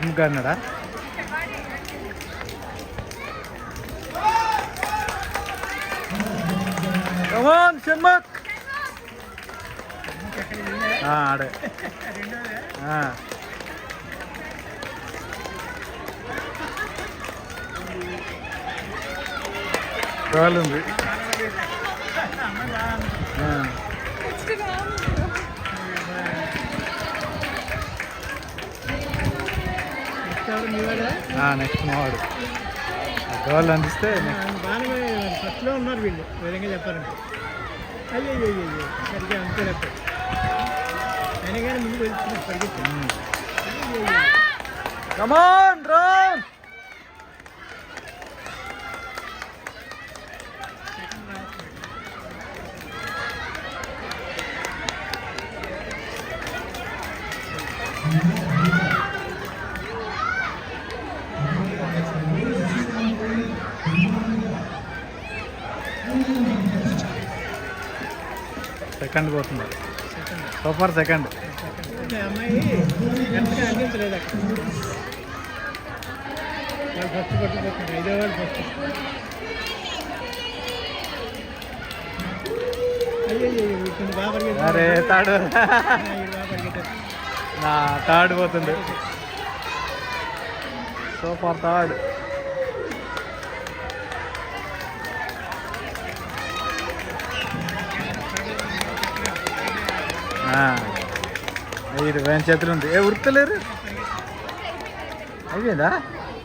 షణ్ముఖ్ అన్నాడా? కమాన్ షణ్ముఖ్. ఆడే కాల్ ఉంది. నెక్స్ట్ మావాడు గోల్ అందిస్తే ఫస్ట్లో ఉన్నారు వీళ్ళు. విధంగా చెప్పారంటే అయ్యో అయ్యో సరిగ్గా అంతే చెప్పారు. అయినా కానీ ముందు వెళ్తున్నారు పరిగెత్తారు. కమాన్ రన్. సెకండ్ పోతున్నారు. Super second. అమ్మాయి ఎంతగా అందించలేదు అక్కడ. వాళ్ళు ఫస్ట్ పట్టుకుపోతున్నారు. 5వ వాడు ఫస్ట్. అయ్యో బాగా పరిగెత్తారు. అరే తాడు బాగా పరిగెత్తారు. నా థర్డ్ పోతుంది. Super third. ఇది వేన్ చేతులు ఉంది. ఉడతలేరు అయిపోయిందా?